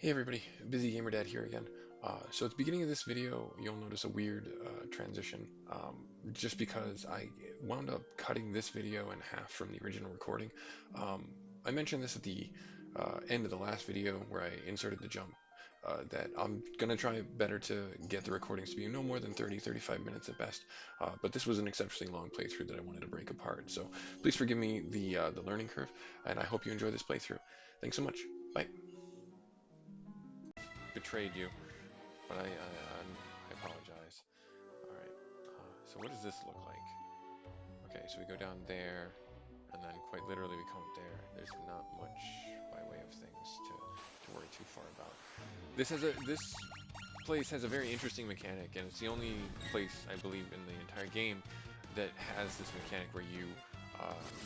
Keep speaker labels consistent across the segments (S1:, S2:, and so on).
S1: Hey everybody, Busy Gamer Dad here again. So at the beginning of this video, you'll notice a weird transition, just because I wound up cutting this video in half from the original recording. Um, I mentioned this at the end of the last video where I inserted the jump, that I'm gonna try better to get the recordings to be no more than 30-35 minutes at best. But this was an exceptionally long playthrough that I wanted to break apart. So please forgive me the learning curve, and I hope you enjoy this playthrough. Thanks so much. Bye. Betrayed you. But I apologize. All right. So what does this look like? Okay, so we go down there, and then quite literally we come up there. There's not much by way of things to worry too far about. This place has a very interesting mechanic, and it's the only place I believe in the entire game that has this mechanic where you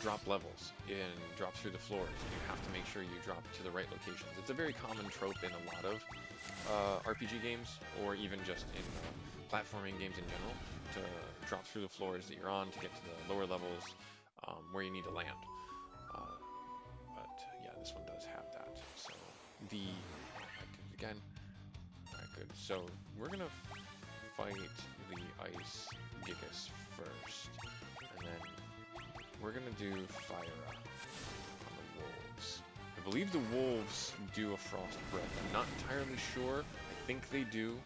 S1: drop levels and drop through the floors, and you have to make sure you drop to the right locations. It's a very common trope in a lot of RPG games, or even just in platforming games in general, to drop through the floors that you're on to get to the lower levels where you need to land. Uh, but yeah, this one does have that. So the I did it again. All right, good. So we're gonna fight the ice gigas first, and then we're gonna do fire on the wolves. I believe the wolves do a frost breath. I'm not entirely sure. I think they do.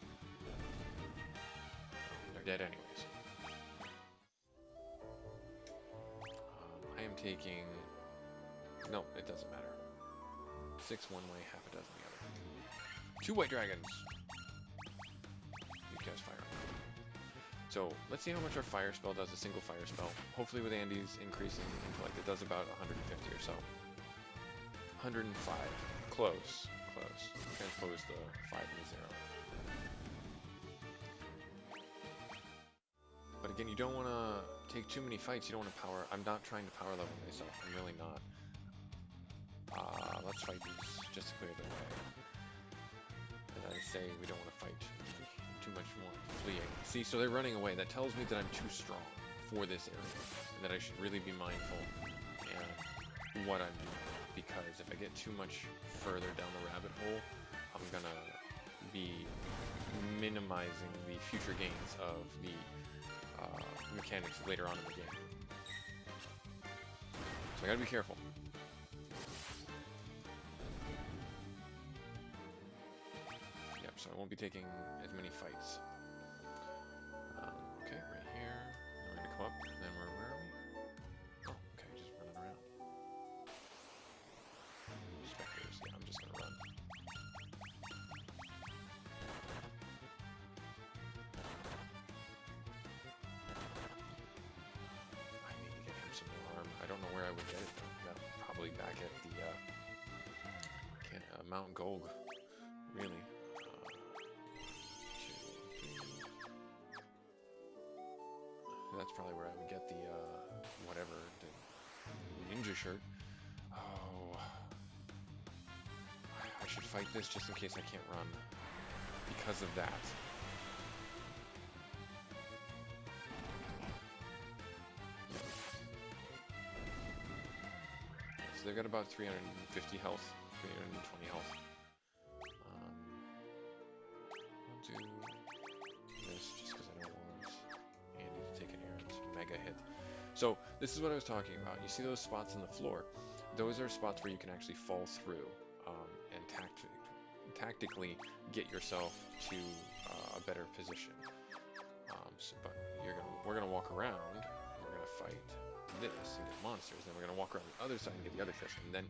S1: They're dead anyways. I am taking... No, it doesn't matter. 6 one way, half a dozen the other. 2 white dragons! You cast fire on them. So, let's see how much our fire spell does, a single fire spell. Hopefully with Andy's increasing intellect, it does about 150 or so. 105. Close. Close. Transpose the 5 and the 0. But again, you don't want to take too many fights. You don't want to power... I'm not trying to power level myself. I'm really not. Let's fight these just to clear the way. As I say, we don't want to fight too much more fleeing. See, so they're running away. That tells me that I'm too strong for this area, and that I should really be mindful and what I'm doing. Because if I get too much further down the rabbit hole, I'm gonna be minimizing the future gains of the mechanics later on in the game. So I gotta be careful. Yep, so I won't be taking as many fights. Okay, right here. Then we're gonna come up, and then where are we? Oh, okay, just running around. Specters, yeah, I'm just gonna run. I need to get him some more arm. I don't know where I would get it though. Yeah, probably back at the Mount Golg, really. 2, 3. That's probably where I would get the whatever, the ninja shirt. Oh, I should fight this just in case I can't run because of that. So they've got about 350 health, 320 health. I'll do this just because I don't want Andy to take an errant mega hit. So this is what I was talking about. You see those spots on the floor? Those are spots where you can actually fall through and tactically get yourself to a better position. But we're gonna walk around. And we're gonna fight this and get monsters. Then we're gonna walk around the other side and get the other fish. And then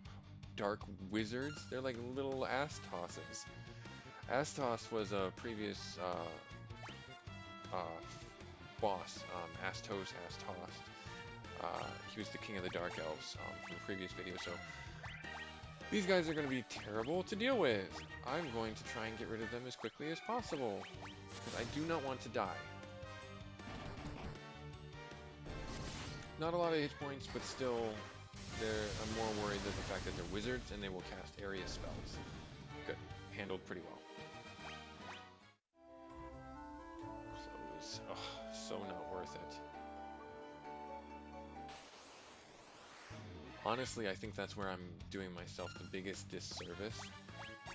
S1: dark wizards. They're like little ass tosses. Astos was a previous boss. Astos. He was the king of the Dark Elves from the previous video. So these guys are going to be terrible to deal with. I'm going to try and get rid of them as quickly as possible because I do not want to die. Not a lot of hit points, but still, I'm more worried than the fact that they're wizards and they will cast area spells. Good. Handled pretty well. Close. Oh, so not worth it. Honestly, I think that's where I'm doing myself the biggest disservice,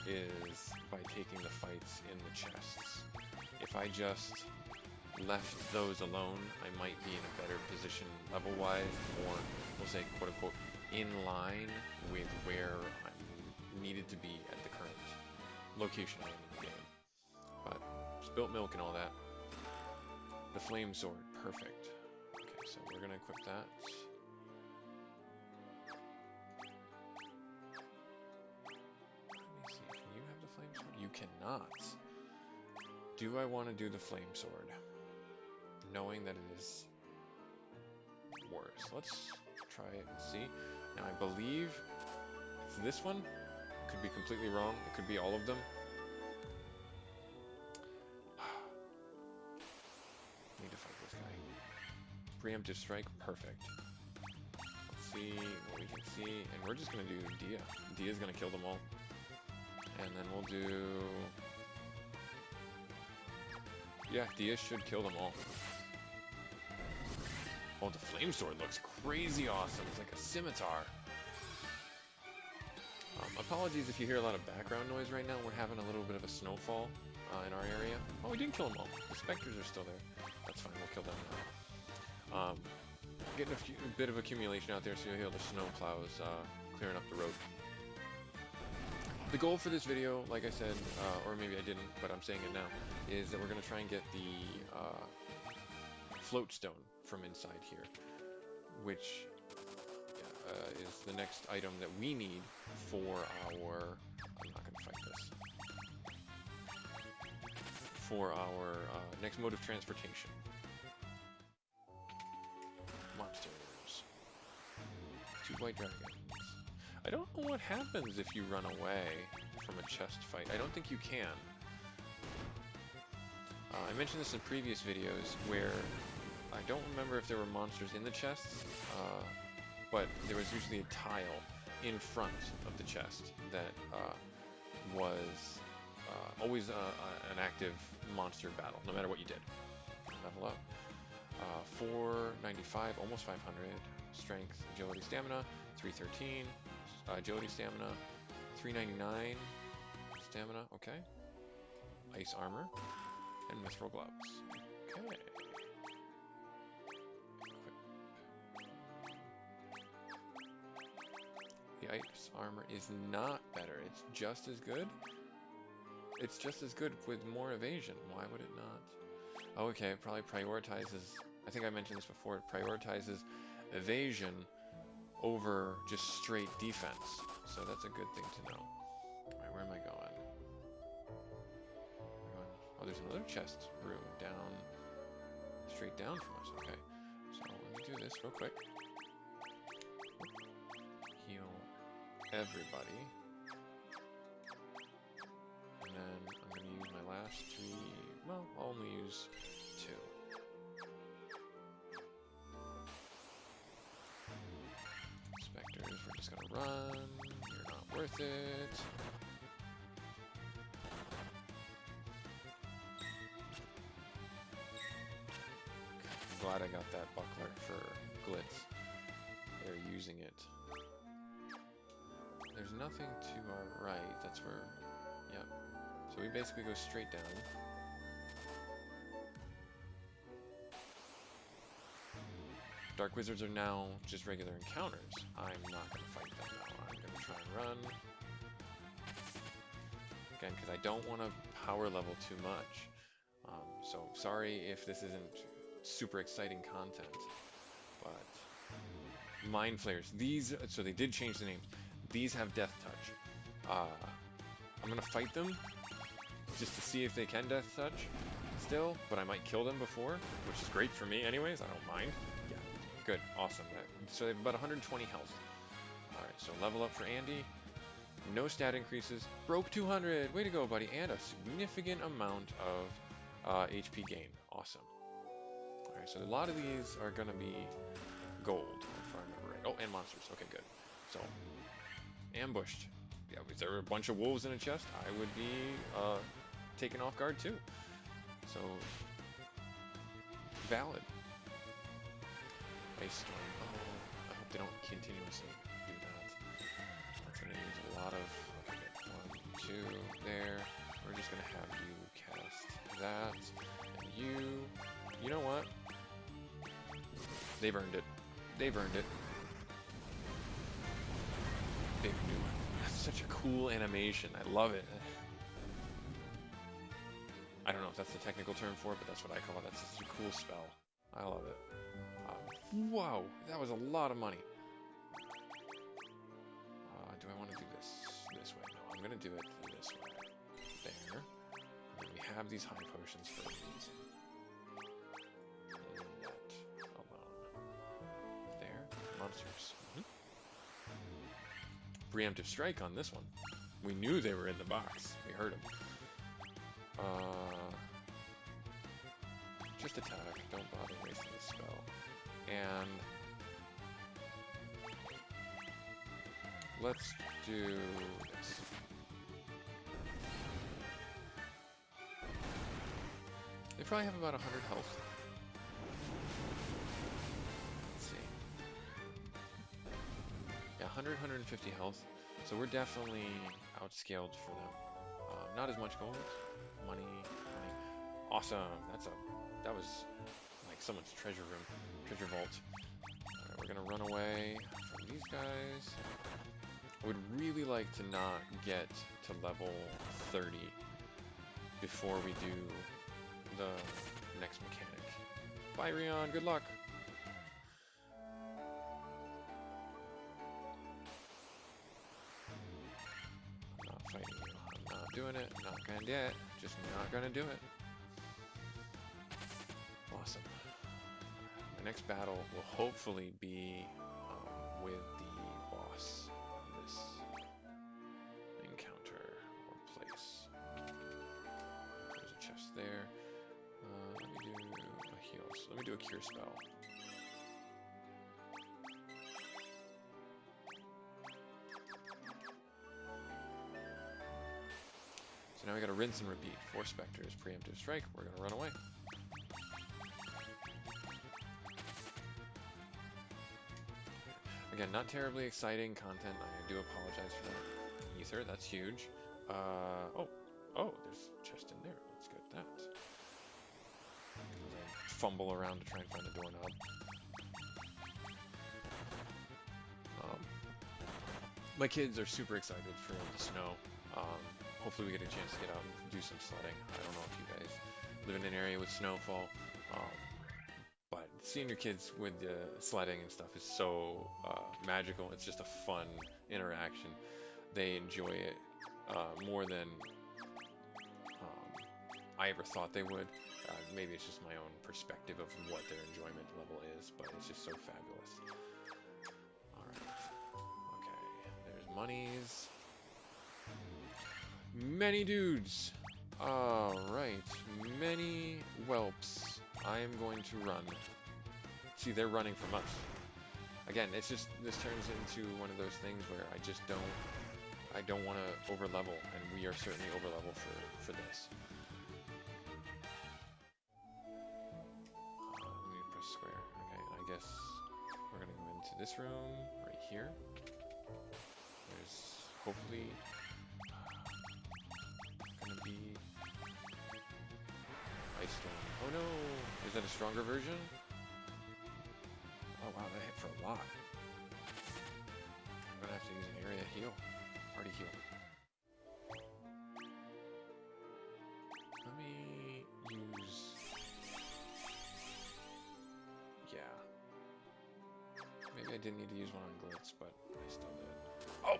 S1: is by taking the fights in the chests. If I just left those alone, I might be in a better position level-wise, or we'll say quote-unquote in line with where I'm needed to be at the current location I am in the game. But spilt milk and all that. The flame sword, perfect. Okay, so we're gonna equip that. Let me see, can you have the flame sword? You cannot. Do I want to do the flame sword? Knowing that it is worse. Let's try it and see. Now I believe it's this one. Could be completely wrong. It could be all of them. Need to fight this guy. Preemptive strike, perfect. Let's see what we can see. And we're just gonna do Dia. Dia's gonna kill them all. And then we'll do... yeah, Dia should kill them all. Oh, the flame sword looks crazy awesome. It's like a scimitar. Apologies if you hear a lot of background noise right now. We're having a little bit of a snowfall in our area. Oh, we didn't kill them all. The specters are still there. That's fine. We'll kill them now. Getting a bit of accumulation out there, so you'll hear the snow plows clearing up the road. The goal for this video, like I said, or maybe I didn't, but I'm saying it now, is that we're going to try and get the float stone from inside here, which is the next item that we need for our... I'm not going to fight this. For our next mode of transportation. Monsters. 2 white dragons. I don't know what happens if you run away from a chest fight. I don't think you can. I mentioned this in previous videos where I don't remember if there were monsters in the chests, but there was usually a tile in front of the chest that was always an active monster battle, no matter what you did. Level up. 495, almost 500. Strength, agility, stamina, 313. Agility, stamina, 399. Stamina, okay. Ice armor, and mithril gloves. Okay. The ice armor is not better. It's just as good. It's just as good with more evasion. Why would it not? Oh, okay, it probably prioritizes... I think I mentioned this before. It prioritizes evasion over just straight defense. So that's a good thing to know. Alright, where am I going? Oh, there's another chest room down... straight down from us. Okay. So let me do this real quick. Heal everybody. And then I'm going to use my last 3... well, I'll only use 2. Specters, we're just going to run. You're not worth it. I'm glad I got that buckler for Glitz. They're using it. There's nothing to our right. That's where... yep. So we basically go straight down. Dark Wizards are now just regular encounters. I'm not going to fight them now. I'm going to try and run. Again, because I don't want to power level too much. So sorry if this isn't super exciting content. But Mind Flayers. These, so they did change the names. These have Death Touch. I'm going to fight them just to see if they can Death Touch still, but I might kill them before, which is great for me anyways. I don't mind. Yeah, good, awesome. So they have about 120 health. Alright, so level up for Andy. No stat increases. Broke 200. Way to go, buddy. And a significant amount of HP gain. Awesome. Alright, so a lot of these are going to be gold, if I remember right. Oh, and monsters. Okay, good. So, ambushed. Yeah, if there were a bunch of wolves in a chest, I would be taken off guard too. So, valid. Ice Storm. Oh, I hope they don't continuously do that. That's going to use a lot of... okay, 1, 2... that. And you know what? They've earned it. They've earned it. Big new. That's such a cool animation. I love it. I don't know if that's the technical term for it, but that's what I call it. That's such a cool spell. I love it. Whoa, that was a lot of money. Do I want to do this way? No, I'm going to do it this way. There. And then we have these high potions for a reason. Let alone. There. Monsters. Preemptive strike on this one. We knew they were in the box. We heard them. Just attack. Don't bother wasting the spell. And let's do this. They probably have about 100 health. Let's see. Yeah, 100, 150 health. So we're definitely outscaled for them. Not as much gold. Money. Awesome. That was like someone's treasure room, treasure vault. Alright, we're gonna run away from these guys. I would really like to not get to level 30 before we do the next mechanic. Bye, Rion. Good luck. I'm not fighting you. I'm not doing it. Not gonna do it. Just not gonna do it. Awesome. My next battle will hopefully be with the boss in this encounter or place. There's a chest there. Let me do a heal. So let me do a cure spell. So now we gotta rinse and repeat. 4 specters, preemptive strike. We're gonna run away. Again, not terribly exciting content. I do apologize for that. Ether, that's huge. Oh, there's a chest in there. Let's get that. As I fumble around to try and find the doorknob. My kids are super excited for the snow. Hopefully we get a chance to get out and do some sledding. I don't know if you guys live in an area with snowfall. But seeing your kids with the sledding and stuff is so magical. It's just a fun interaction. They enjoy it more than I ever thought they would. Maybe it's just my own perspective of what their enjoyment level is, but it's just so fabulous. Alright. Okay, there's monies. Many dudes. Alright, many whelps. I am going to run. See, they're running from us. Again, it's just, this turns into one of those things where I don't want to over level, and we are certainly over level for this. Let me press square. Okay, and I guess we're gonna go into this room right here. There's hopefully gonna be ice storm. Oh no! Is that a stronger version? Oh wow, that hit for a lot. I'm gonna have to use an area heal. Party heal. Let me use... Yeah. Maybe I didn't need to use one on Glitz, but I still did. Oh!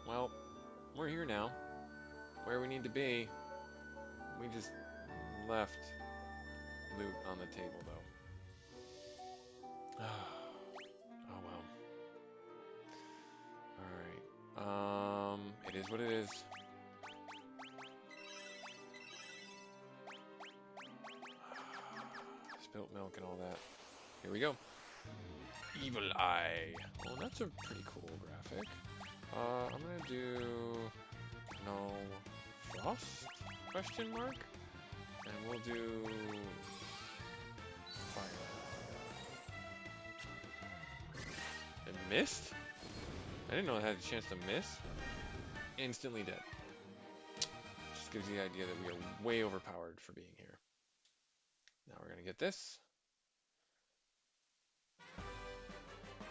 S1: Well, we're here now. Where we need to be. We just left loot on the table, though. Oh well. Alright. It is what it is. Spilt milk and all that. Here we go. Evil Eye. Well, that's a pretty cool graphic. I'm gonna do no frost? Question mark? And we'll do fire. It missed? I didn't know I had a chance to miss. instantly dead. Just gives you the idea that we are way overpowered for being here. Now we're gonna get this.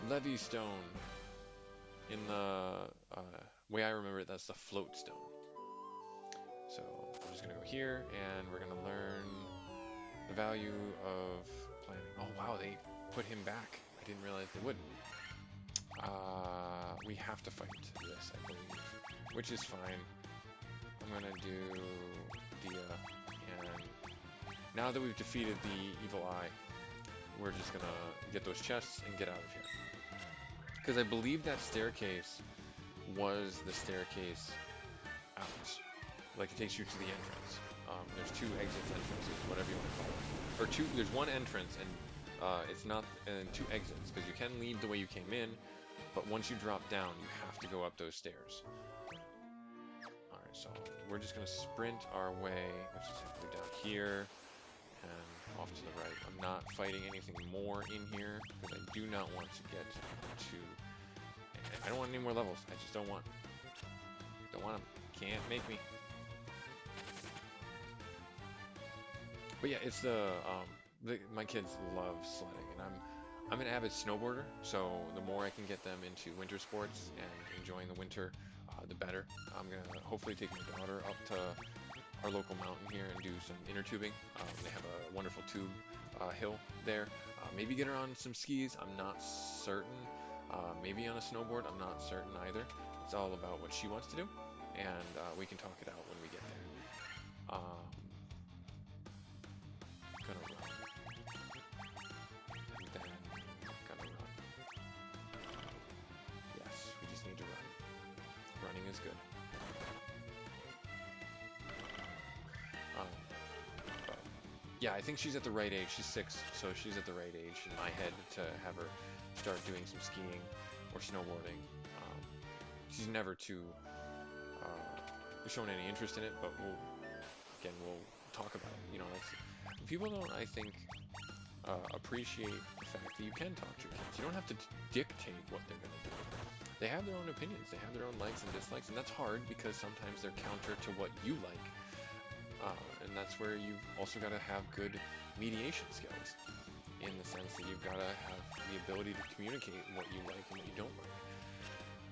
S1: Levy stone. In the way I remember it, that's the float stone. So I'm just gonna go here and we're gonna learn the value of planning. Oh wow, they put him back. I didn't realize they wouldn't. We have to fight this, I believe, which is fine. I'm gonna do Dia, and now that we've defeated the evil eye, we're just gonna get those chests and get out of here. Because I believe that staircase was the staircase out. Like, it takes you to the entrance. There's two exits, entrances, whatever you want to call it. Or two, there's one entrance and it's not, and two exits, because you can leave the way you came in, but once you drop down, you have to go up those stairs. Alright, so we're just going to sprint our way, which is simply down here, and off to the right. I'm not fighting anything more in here, because I do not want to get to... I don't want any more levels. I just don't want... Don't want them. Can't make me. But yeah, it's my kids love sledding, and I'm an avid snowboarder, so the more I can get them into winter sports and enjoying the winter, the better. I'm gonna hopefully take my daughter up to our local mountain here and do some inner tubing. They have a wonderful tube hill there. Maybe get her on some skis. I'm not certain. Maybe on a snowboard. I'm not certain either. It's all about what she wants to do, and we can talk it out when we get there. Gonna run. And then gonna run. Yes, we just need to run. Running is good. But yeah, I think she's at the right age. She's 6, so she's at the right age in my head to have her start doing some skiing or snowboarding. She's never too shown any interest in it, but we'll talk about it. You know, people don't, I think, appreciate the fact that you can talk to your kids. You don't have to dictate what they're going to do. They have their own opinions. They have their own likes and dislikes, and that's hard because sometimes they're counter to what you like. And that's where you've also got to have good mediation skills, in the sense that you've got to have the ability to communicate what you like and what you don't like.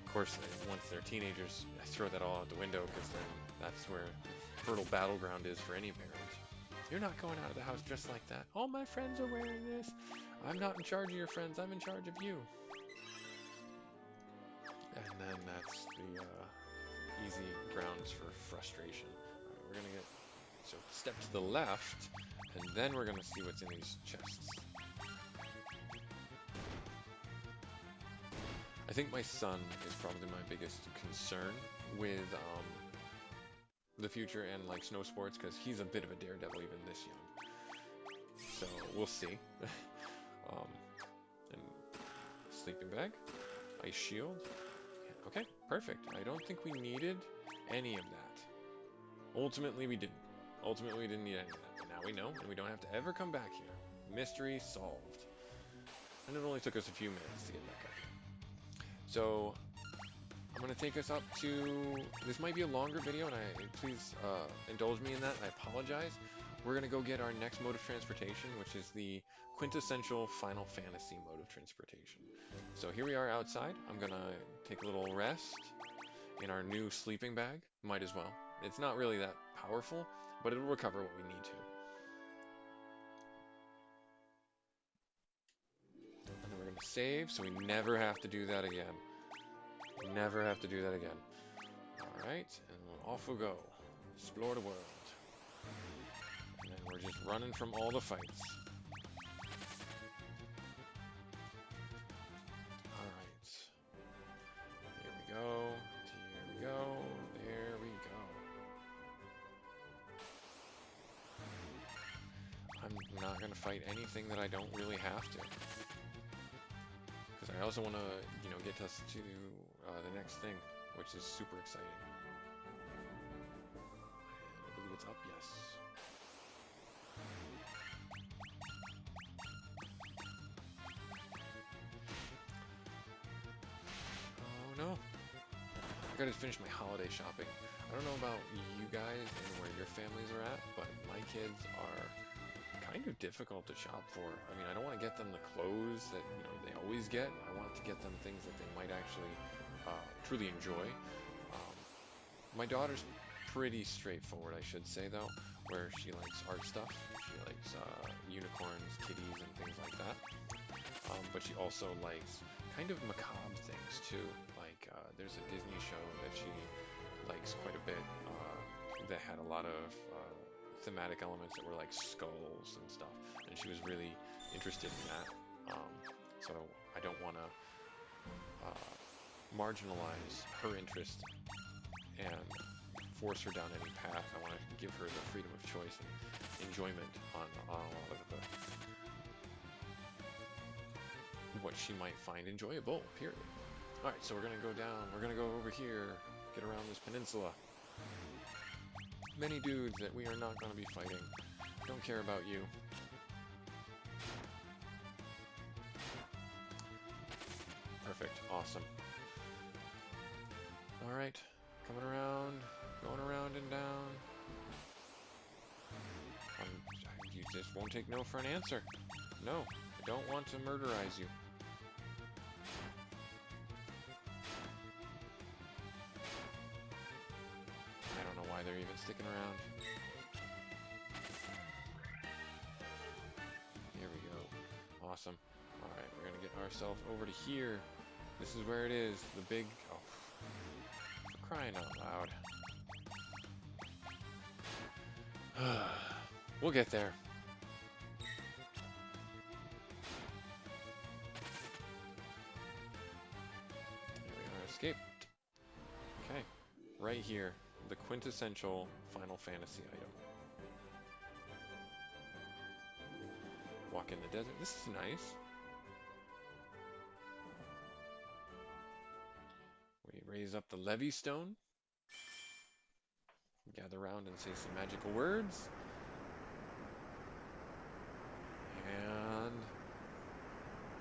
S1: Of course, once they're teenagers, I throw that all out the window, because then that's where fertile battleground is for any parent. You're not going out of the house dressed like that. All my friends are wearing this. I'm not in charge of your friends. I'm in charge of you. And then that's the easy grounds for frustration. All right, we're going to get... So step to the left, and then we're going to see what's in these chests. I think my son is probably my biggest concern with the future and like snow sports, because he's a bit of a daredevil even this young. So we'll see. And sleeping bag, ice shield. Okay, perfect. I don't think we needed any of that. Ultimately, we didn't. Ultimately, we didn't need any of that. But now we know, and we don't have to ever come back here. Mystery solved. And it only took us a few minutes to get back up here. So I'm going to take us up to... This might be a longer video, and please indulge me in that. I apologize. We're going to go get our next mode of transportation, which is the quintessential Final Fantasy mode of transportation. So here we are outside. I'm going to take a little rest in our new sleeping bag. Might as well. It's not really that powerful, but it'll recover what we need to. And then we're going to save, so we never have to do that again. Never have to do that again. Alright, and off we'll go. Explore the world. And then we're just running from all the fights. Alright. Here we go. Here we go. There we go. I'm not going to fight anything that I don't really have to. Because I also want to, you know, get us to the next thing, which is super exciting. And I believe it's up, yes. Oh no. forgot to finish my holiday shopping. I don't know about you guys and where your families are at, but my kids are kind of difficult to shop for. I mean, I don't want to get them the clothes that they always get. I want to get them things that they might actually truly enjoy. Um, my daughter's pretty straightforward, I should say, though, where she likes art stuff. She likes unicorns, kitties, and things like that. But she also likes kind of macabre things too. Like there's a Disney show that she likes quite a bit that had a lot of thematic elements that were like skulls and stuff, and she was really interested in that. So I don't want to marginalize her interest and force her down any path. I want to give her the freedom of choice and enjoyment on a lot of what she might find enjoyable, period. Alright, so we're going to go down, we're going to go over here, get around this peninsula. Many dudes that we are not going to be fighting. Don't care about you. Perfect, awesome. Alright, coming around, going around and down. You just won't take no for an answer. No, I don't want to murderize you. I don't know why they're even sticking around. Here we go. Awesome. Alright, we're gonna get ourselves over to here. This is where it is. The big... Oh, for crying out loud. We'll get there. Here we are, escaped. Okay, right here, the quintessential Final Fantasy item. Walk in the desert. This is nice. We raise up the levy stone. Gather around and say some magical words. And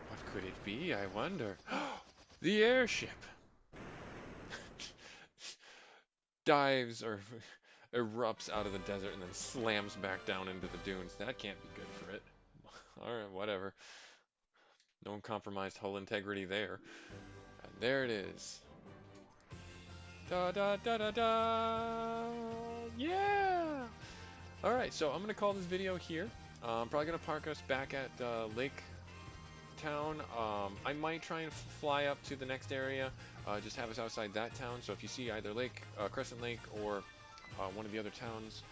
S1: what could it be, I wonder? The airship! Dives or erupts out of the desert and then slams back down into the dunes. That can't be good for it. Alright, whatever. No compromised hull integrity there. And there it is. Da da da da da! Yeah! Alright, so I'm going to call this video here. I'm probably going to park us back at Lake Town. I might try and fly up to the next area, just have us outside that town. So if you see either Crescent Lake or one of the other towns,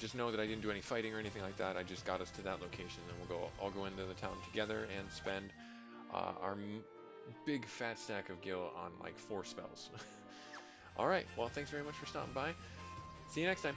S1: just know that I didn't do any fighting or anything like that. I just got us to that location, and we'll all go into the town together and spend our big fat stack of gil on like 4 spells. Alright, well, thanks very much for stopping by. See you next time.